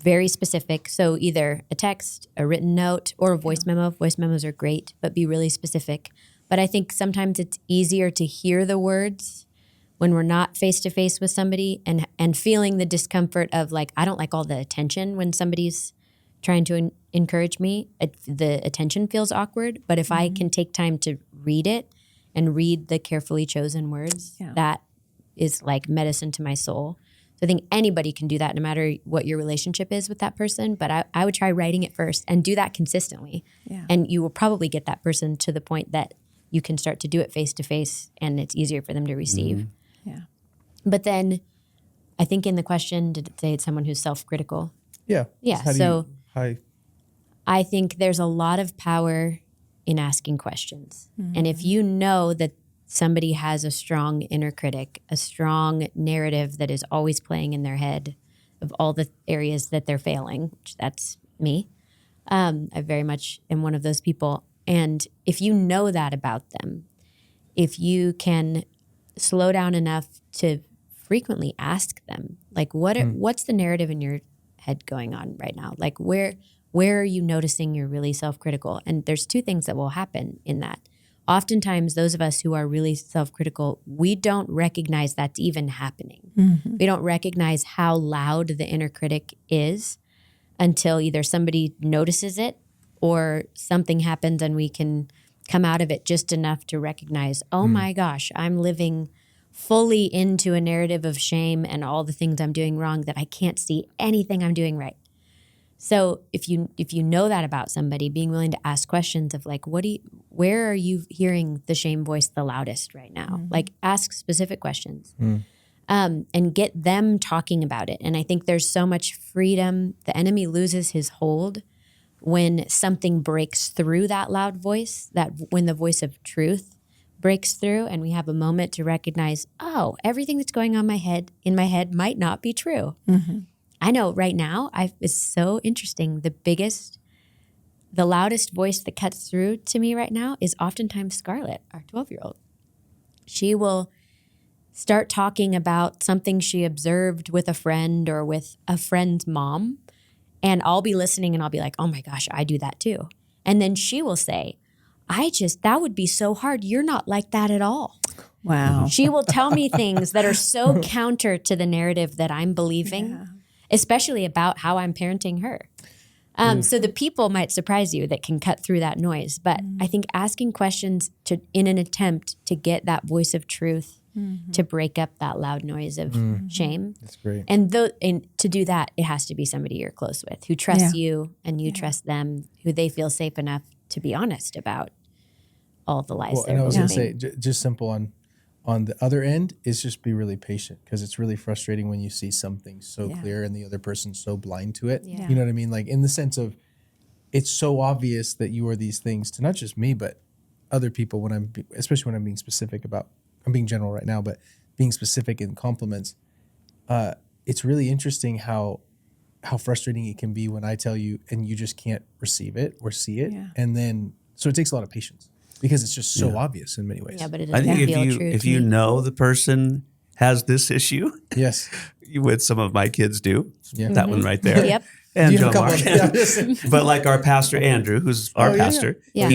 very specific. So either a text, a written note, or a voice memo. Voice memos are great, but be really specific. But I think sometimes it's easier to hear the words when we're not face to face with somebody and feeling the discomfort of like, I don't like all the attention when somebody's trying to encourage me. The attention feels awkward. But if I can take time to read it and read the carefully chosen words, that is like medicine to my soul. So I think anybody can do that no matter what your relationship is with that person. But I would try writing it first and do that consistently. Yeah. And you will probably get that person to the point that you can start to do it face to face and it's easier for them to receive. Yeah. But then I think in the question, did it say it's someone who's self-critical? Yeah. Yeah. I think there's a lot of power in asking questions. And if you know that somebody has a strong inner critic, a strong narrative that is always playing in their head of all the areas that they're failing, which that's me. I very much am one of those people. And if you know that about them, if you can slow down enough to frequently ask them, like, what's the narrative in your head going on right now? Like, where are you noticing you're really self-critical? And there's two things that will happen in that. Oftentimes, those of us who are really self-critical, we don't recognize that's even happening. We don't recognize how loud the inner critic is until either somebody notices it or something happens and we can come out of it just enough to recognize, oh my gosh, I'm living fully into a narrative of shame and all the things I'm doing wrong that I can't see anything I'm doing right. So if you know that about somebody, being willing to ask questions of like, where are you hearing the shame voice the loudest right now? Like ask specific questions and get them talking about it. And I think there's so much freedom. The enemy loses his hold when something breaks through that loud voice, that when the voice of truth breaks through and we have a moment to recognize, oh, everything that's going on in my head might not be true. I know right now, it's so interesting. The loudest voice that cuts through to me right now is oftentimes Scarlett, our 12-year-old. She will start talking about something she observed with a friend or with a friend's mom. And I'll be listening and I'll be like, oh my gosh, I do that too. And then she will say, that would be so hard. You're not like that at all. Wow. She will tell me things that are so counter to the narrative that I'm believing, especially about how I'm parenting her. So the people might surprise you that can cut through that noise. But I think asking questions in an attempt to get that voice of truth to break up that loud noise of shame. That's great. And to do that, it has to be somebody you're close with, who trusts you and you trust them, who they feel safe enough to be honest about all the lies they're believing. And I was going to say, just simple on the other end is just be really patient, because it's really frustrating when you see something so clear and the other person's so blind to it. You know what I mean? Like in the sense of it's so obvious that you are these things to not just me, but other people especially when I'm being specific about, I'm being general right now, but being specific in compliments. It's really interesting how frustrating it can be when I tell you and you just can't receive it or see it. And then, so it takes a lot of patience. Because it's just so obvious in many ways. Yeah, but it I doesn't think feel true if to you me. know the person has this issue, yes, which some of my kids do, Yeah. that one right there, Yep. and You have Joe a couple Mark. But like our pastor Andrew, who's our pastor, Yeah.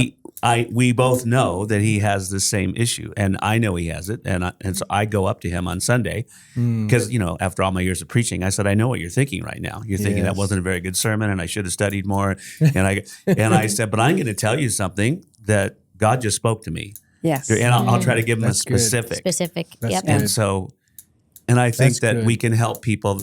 we both know that he has the same issue, and I know he has it, and so I go up to him on Sunday because after all my years of preaching, I said, I know what you're thinking right now. You're thinking that wasn't a very good sermon, and I should have studied more. And I said, but I'm going to tell you something that God just spoke to me. Yes. And I'll try to give them That's a specific. Specific. That's Yep. good. And I think That's that good. we can help people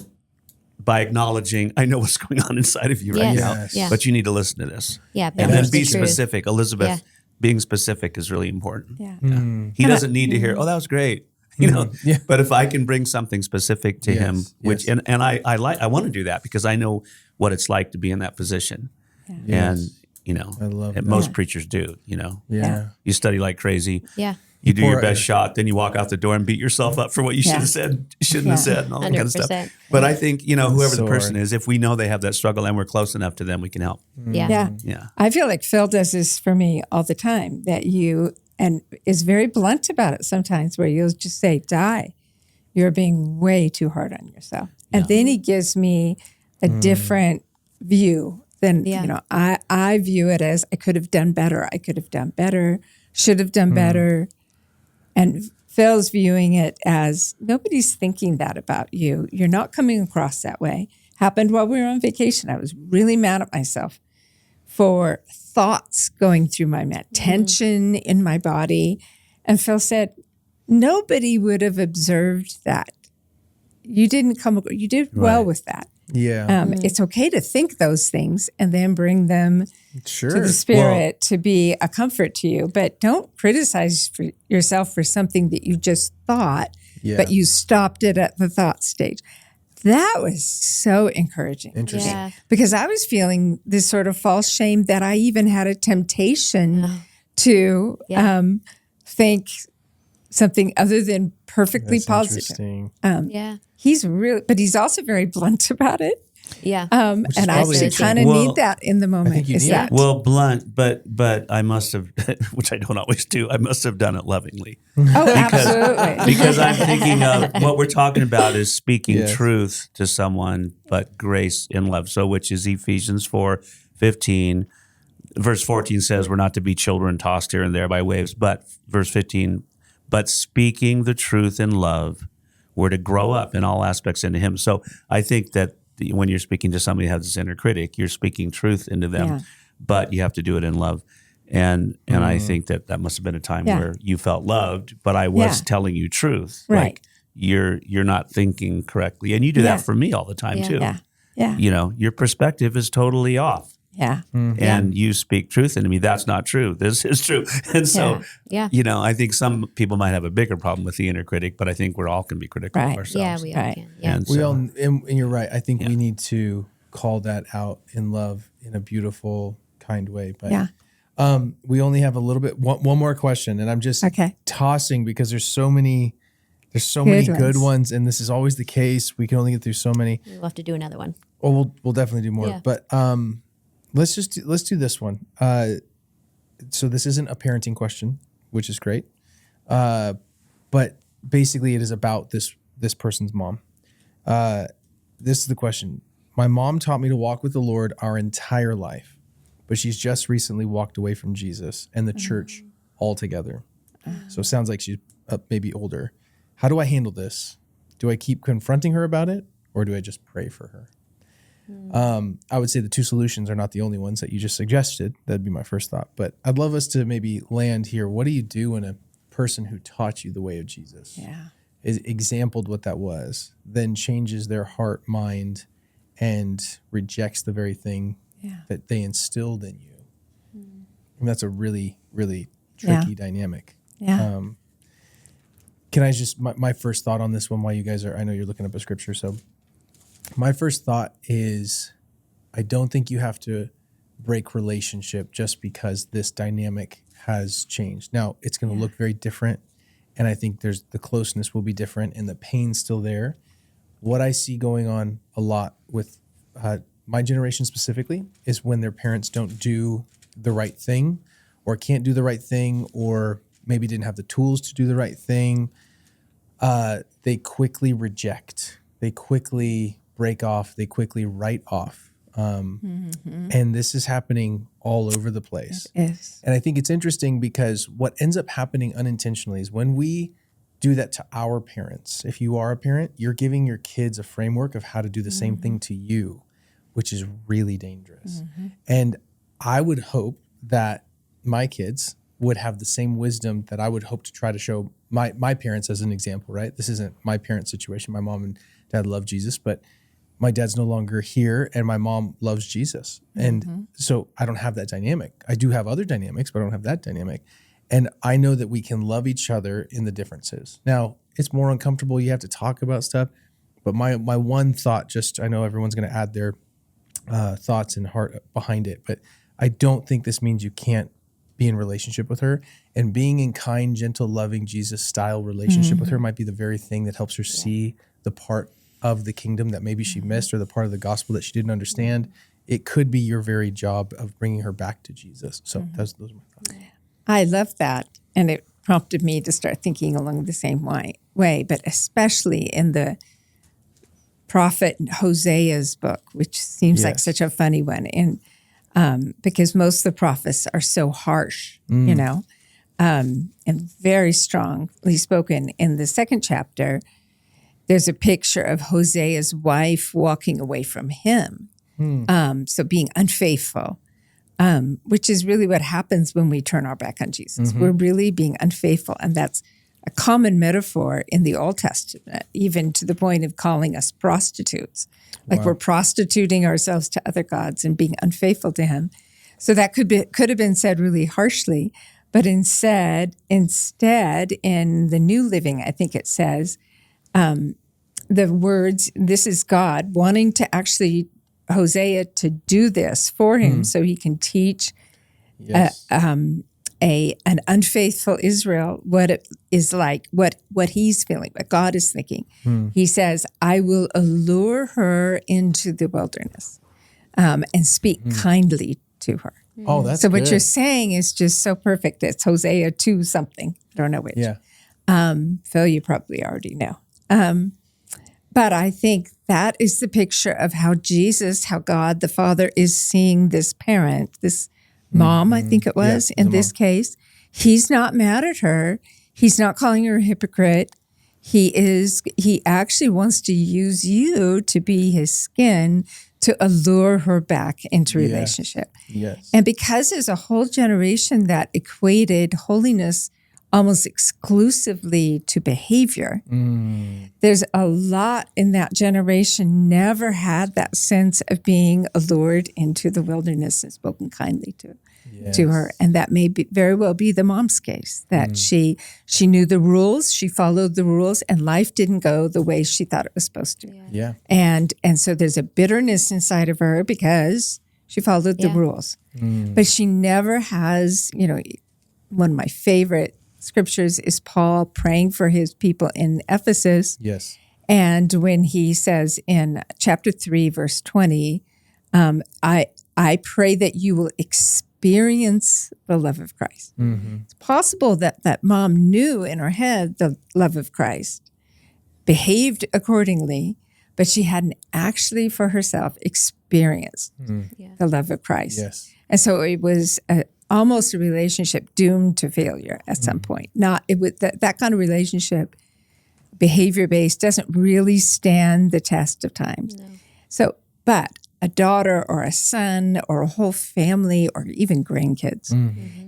by acknowling, I know what's going on inside of you right Yes. now, Yes. but you need to listen to this. Yeah. And but then it's be the truth. specific. Elizabeth, being specific is really important. Yeah. He doesn't need to hear, oh, that was great. Yeah. But if I can bring something specific to him, which yes. and I want to do that because I know what it's like to be in that position. And I love that. most preachers do, Yeah. You study like crazy. Yeah. You do your pour- best shot, then you walk out the door and beat yourself up for what you should have said, shouldn't have said, and all that kind of stuff. 100%. But I think, whoever the person Sword. is, if we know they have that struggle and we're close enough to them, we can help. Yeah. Yeah. Yeah. I feel like Phil does this for me all the time, that and is very blunt about it sometimes, where you'll just say, Di, you're being way too hard on yourself. And then he gives me a different view than, I view it as I could have done better. I could have done better, should have done better. And Phil's viewing it as nobody's thinking that about you. You're not coming across that way. Happened while we were on vacation. I was really mad at myself for thoughts going through my mind, tension in my body. And Phil said, nobody would have observed that. You did well with that. Yeah. It's okay to think those things and then bring them to the Spirit to be a comfort to you. But don't criticize yourself for something that you just thought, but you stopped it at the thought stage. That was so encouraging. Interesting. Yeah. Because I was feeling this sort of false shame that I even had a temptation to think something other than perfectly That's positive. interesting. He's really, but he's also very blunt about it. Yeah. And I probably kind of need that in the moment. think you Is need that Well, blunt, but I must have, which I don't always do. I must have done it lovingly. absolutely. Because I'm thinking of what we're talking about is speaking truth to someone, but grace in love. So, which is Ephesians 4:15. Verse 14 says we're not to be children tossed here and there by waves. But verse 15, but speaking the truth in love, we're to grow up in all aspects into Him. So I think that when you're speaking to somebody who has this inner critic, you're speaking truth into them, but you have to do it in love. And I think that must have been a time where you felt loved, but I was telling you truth. Right. Like you're not thinking correctly. And you do that for me all the time too. Yeah. You know, your perspective is totally off. Yeah. And you speak truth into me. That's not true. This is true. And so, you know, I think some people might have a bigger problem with the inner critic, but I think we all can be critical of ourselves. Yeah, we all can. Yeah. And We so, all, and you're right. I think we need to call that out in love in a beautiful, kind way. But we only have a little bit, one more question, and I'm just tossing because there's so many good ones, and this is always the case. We can only get through so many. We'll have to do another one. Well, we'll definitely do more. Yeah. But let's do this one. So this isn't a parenting question, which is great. But basically it is about this person's mom. This is the question. My mom taught me to walk with the Lord our entire life, but she's just recently walked away from Jesus and the church altogether. So it sounds like she's maybe older. How do I handle this? Do I keep confronting her about it, or do I just pray for her? I would say the two solutions are not the only ones that you just suggested. That'd be my first thought. But I'd love us to maybe land here. What do you do when a person who taught you the way of Jesus is exampled what that was, then changes their heart, mind, and rejects the very thing that they instilled in you? I mean, that's a really, really tricky dynamic. Can I just, my first thought on this one while you guys are, I know you're looking up a scripture, so my first thought is I don't think you have to break relationship just because this dynamic has changed. Now, it's going to look very different, and I think the closeness will be different and the pain's still there. What I see going on a lot with my generation specifically is when their parents don't do the right thing or can't do the right thing or maybe didn't have the tools to do the right thing, they quickly reject. They quickly break off. They quickly write off. And this is happening all over the place. Yes. And I think it's interesting because what ends up happening unintentionally is when we do that to our parents, if you are a parent, you're giving your kids a framework of how to do the same thing to you, which is really dangerous. And I would hope that my kids would have the same wisdom that I would hope to try to show my parents as an example, right? This isn't my parent situation. My mom and dad love Jesus, but my dad's no longer here and my mom loves Jesus. And so I don't have that dynamic. I do have other dynamics, but I don't have that dynamic. And I know that we can love each other in the differences. Now, it's more uncomfortable. You have to talk about stuff. But my one thought, I know everyone's going to add their thoughts and heart behind it, but I don't think this means you can't be in relationship with her. And being in kind, gentle, loving, Jesus-style relationship with her might be the very thing that helps her see the part of the kingdom that maybe she missed or the part of the gospel that she didn't understand. It could be your very job of bringing her back to Jesus. So those are my thoughts. I love that. And it prompted me to start thinking along the same way, but especially in the prophet Hosea's book, which seems like such a funny one, and because most of the prophets are so harsh, and very strongly spoken. In the second chapter, there's a picture of Hosea's wife walking away from him, so being unfaithful, which is really what happens when we turn our back on Jesus. We're really being unfaithful, and that's a common metaphor in the Old Testament, even to the point of calling us prostitutes. Like we're prostituting ourselves to other gods and being unfaithful to him. So that could have been said really harshly, but instead in the New Living, I think it says, the words, this is God wanting to actually Hosea to do this for him so he can teach an unfaithful Israel what it is like, what he's feeling, what God is thinking. He says, I will allure her into the wilderness and speak kindly to her. Oh, that's so good. what you're saying is just so perfect. It's Hosea 2 something. I don't know which. Yeah. Phil, you probably already know. But I think that is the picture of how Jesus, how God the Father is seeing this parent, this mom, I think it was, in this case. He's not mad at her. He's not calling her a hypocrite. He actually wants to use you to be his skin to allure her back into relationship. Yes. And because there's a whole generation that equated holiness almost exclusively to behavior, there's a lot in that generation never had that sense of being allured into the wilderness and spoken kindly to her. And that may very well be the mom's case, that she knew the rules, she followed the rules, and life didn't go the way she thought it was supposed to. Yeah. And so there's a bitterness inside of her because she followed the rules. But she never has, one of my favorite scriptures is Paul praying for his people in Ephesus. Yes. And when he says in chapter 3, verse 20, I pray that you will experience the love of Christ. It's possible that mom knew in her head the love of Christ, behaved accordingly, but she hadn't actually for herself experienced the love of Christ. Yes. And so it was almost a relationship doomed to failure at some point. That kind of relationship, behavior-based, doesn't really stand the test of time. No. So, but a daughter or a son or a whole family or even grandkids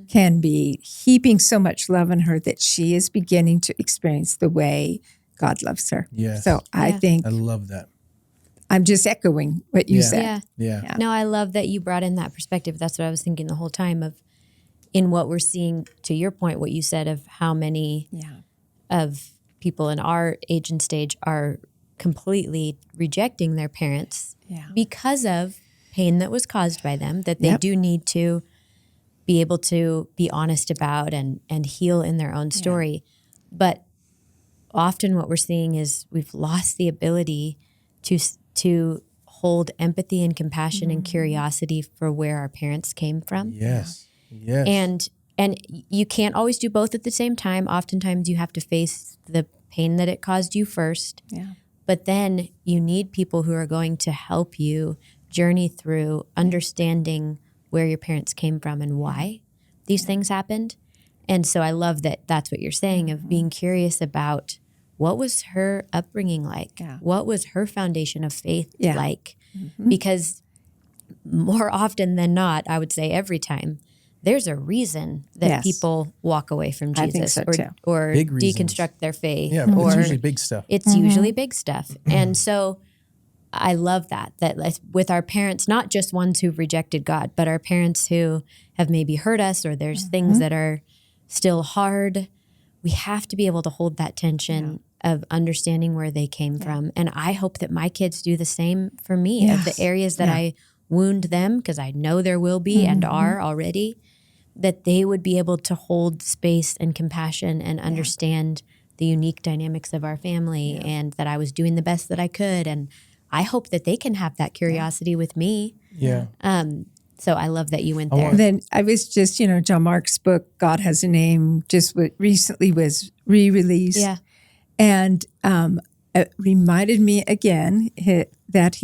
can be heaping so much love on her that she is beginning to experience the way God loves her. Yes. So I think I love that. I'm just echoing what you said. Yeah. No, I love that you brought in that perspective. That's what I was thinking the whole time of in what we're seeing, to your point, what you said of how many of people in our age and stage are completely rejecting their parents because of pain that was caused by them, that they do need to be able to be honest about and heal in their own story. But often what we're seeing is we've lost the ability to hold empathy and compassion and curiosity for where our parents came from. Yes. Yes. And you can't always do both at the same time. Oftentimes you have to face the pain that it caused you first. Yeah. But then you need people who are going to help you journey through understanding where your parents came from and why these things happened. And so I love that that's what you're saying of being curious about what was her upbringing like? Yeah. What was her foundation of faith like? Because more often than not, I would say every time, there's a reason that people walk away from Jesus or deconstruct their faith. Yeah, or it's usually big stuff. It's usually big stuff. And so I love that with our parents, not just ones who've rejected God, but our parents who have maybe hurt us or there's things that are still hard, we have to be able to hold that tension of understanding where they came from. And I hope that my kids do the same for me of the areas that I wound them, because I know there will be and are already, that they would be able to hold space and compassion and understand the unique dynamics of our family and that I was doing the best that I could. And I hope that they can have that curiosity with me. Yeah. So I love that you went there. Then I was just, John Mark's book, God Has a Name, just recently was re-released. Yeah. And reminded me again that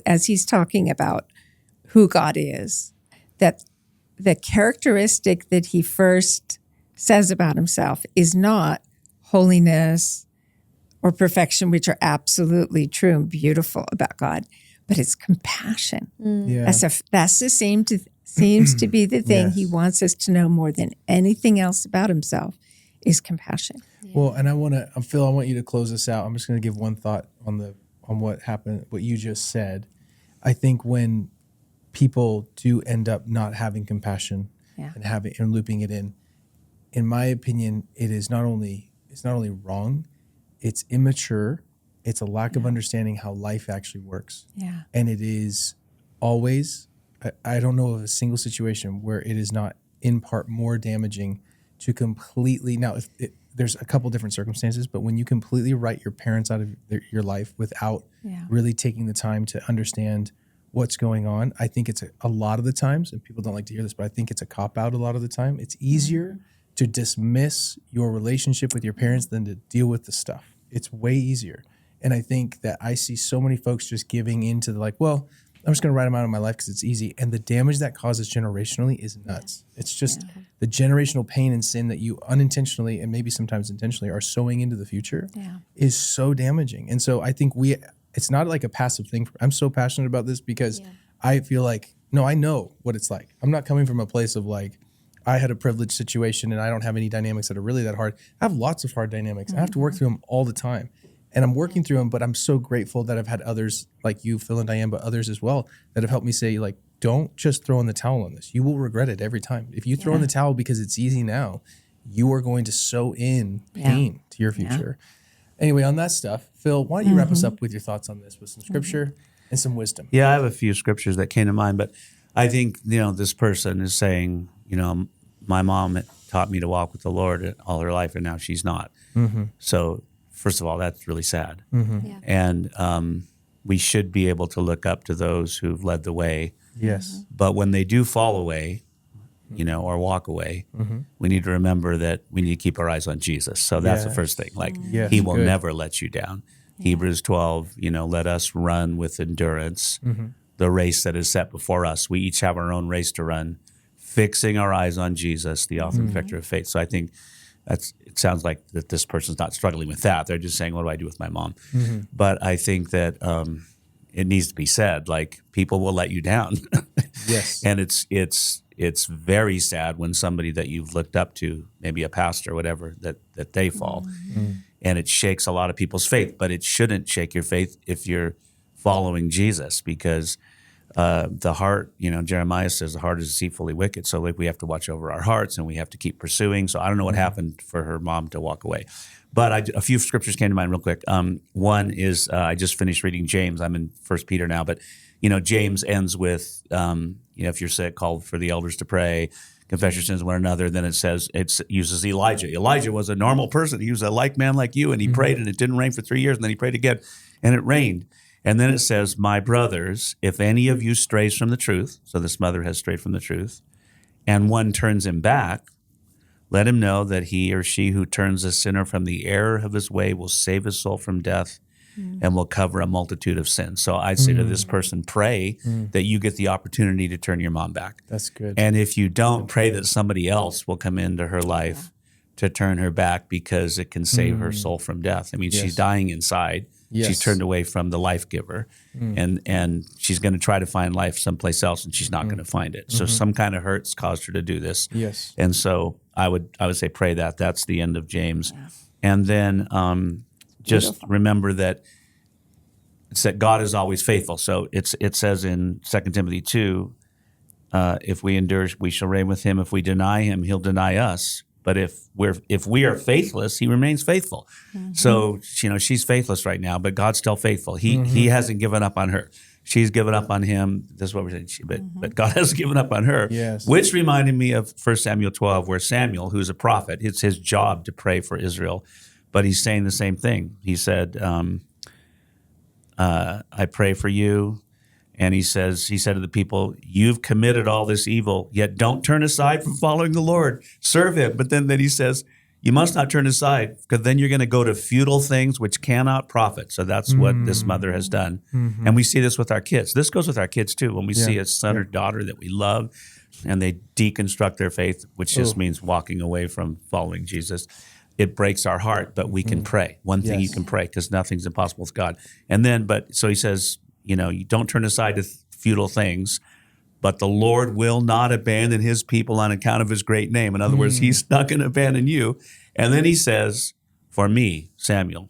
as he's talking about who God is, that the characteristic that he first says about himself is not holiness or perfection, which are absolutely true and beautiful about God, but it's compassion. Yeah. That's the seems to be the thing Yes. he wants us to know more than anything else about himself is compassion. Well, and I want to, Phil, I want you to close this out. I'm just going to give one thought on what happened, what you just said. I think when people do end up not having compassion and looping it in my opinion, it's not only wrong, it's immature. It's a lack of understanding how life actually works. Yeah. And it is always, I don't know of a single situation where it is not in part more damaging to completely, now there's a couple different circumstances, but when you completely write your parents out of your life without really taking the time to understand what's going on, I think it's a lot of the times, and people don't like to hear this, but I think it's a cop-out a lot of the time. It's easier to dismiss your relationship with your parents than to deal with the stuff. It's way easier. And I think that I see so many folks just giving into the well, I'm just going to write them out of my life because it's easy. And the damage that causes generationally is nuts. It's just the generational pain and sin that you unintentionally and maybe sometimes intentionally are sowing into the future is so damaging. And so I think it's not like a passive thing. I'm so passionate about this because I feel like, no, I know what it's like. I'm not coming from a place of I had a privileged situation and I don't have any dynamics that are really that hard. I have lots of hard dynamics. I have to work through them all the time. And I'm working through them, but I'm so grateful that I've had others like you, Phil and Diane, but others as well that have helped me say, don't just throw in the towel on this. You will regret it every time. If you throw in the towel because it's easy now, you are going to sow in pain to your future. Anyway, on that stuff, Phil, why don't you wrap us up with your thoughts on this with some scripture and some wisdom? Yeah, I have a few scriptures that came to mind, but I think, this person is saying, my mom taught me to walk with the Lord all her life, and now she's not. So first of all, that's really sad. And we should be able to look up to those who've led the way. Yes. But when they do fall away, or walk away, we need to remember that we need to keep our eyes on Jesus. So that's the first thing. He will never let you down. Hebrews 12, let us run with endurance the race that is set before us. We each have our own race to run, fixing our eyes on Jesus, the author and perfecter of faith. So I think it sounds like that this person's not struggling with that. They're just saying, what do I do with my mom? But I think that it needs to be said, people will let you down. Yes. And it's very sad when somebody that you've looked up to, maybe a pastor or whatever, that they fall. And it shakes a lot of people's faith, but it shouldn't shake your faith if you're following Jesus, because the heart, Jeremiah says the heart is deceitfully wicked. So we have to watch over our hearts and we have to keep pursuing. So I don't know what happened for her mom to walk away. But a few scriptures came to mind real quick. One is I just finished reading James. I'm in 1 Peter now, but James ends with, if you're sick, call for the elders to pray, confess your sins to one another. Then it uses Elijah. Elijah was a normal person. He was a like man like you, and he prayed, and it didn't rain for 3 years, and then he prayed again, and it rained. And then it says, my brothers, if any of you strays from the truth, so this mother has strayed from the truth, and one turns him back, let him know that he or she who turns a sinner from the error of his way will save his soul from death and will cover a multitude of sins. So I say to this person, pray that you get the opportunity to turn your mom back. That's good. And if you don't, pray that somebody else will come into her life to turn her back, because it can save her soul from death. I mean, she's dying inside. Yes. She's turned away from the life giver, and she's going to try to find life someplace else, and she's not going to find it. So some kind of hurts caused her to do this. Yes. And so I would say pray that. That's the end of James. Yeah. And then just remember that it's that God is always faithful. So it says in 2 Timothy 2, if we endure, we shall reign with him. If we deny him, he'll deny us. But if we are faithless, he remains faithful. So she's faithless right now, but God's still faithful. He hasn't given up on her. She's given up on him. That's what we're saying. But God hasn't given up on her. Yes. Which reminded me of 1 Samuel 12, where Samuel, who's a prophet, it's his job to pray for Israel, but he's saying the same thing. He said, "I pray for you." And he said to the people, you've committed all this evil, yet don't turn aside from following the Lord. Serve him. But then he says, You must not turn aside, because then you're going to go to futile things which cannot profit. So that's what this mother has done. And we see this with our kids. This goes with our kids too. When we see a son or daughter that we love and they deconstruct their faith, which just means walking away from following Jesus, it breaks our heart, but we can pray. One thing you can pray, because nothing's impossible with God. And then, so he says, you don't turn aside to futile things, but the Lord will not abandon his people on account of his great name. In other words, he's not going to abandon you. And then he says, for me, Samuel,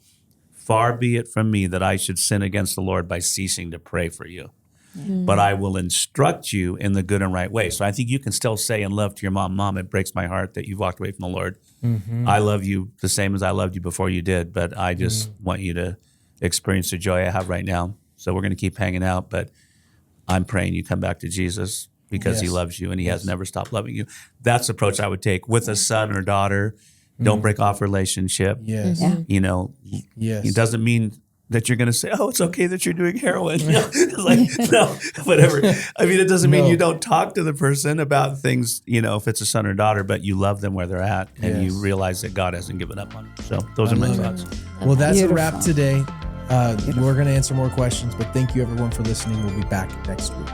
far be it from me that I should sin against the Lord by ceasing to pray for you. But I will instruct you in the good and right way. So I think you can still say in love to your mom, it breaks my heart that you've walked away from the Lord. I love you the same as I loved you before you did, but I just want you to experience the joy I have right now. So we're going to keep hanging out, but I'm praying you come back to Jesus because he loves you and he has never stopped loving you. That's the approach I would take with a son or daughter. Don't break off relationship. It doesn't mean that you're going to say, oh, it's okay that you're doing heroin. No, whatever. I mean, it doesn't mean you don't talk to the person about things, if it's a son or daughter, but you love them where they're at and you realize that God hasn't given up on them. So those are my thoughts. Well, that's a wrap today. We're going to answer more questions, but thank you everyone for listening. We'll be back next week.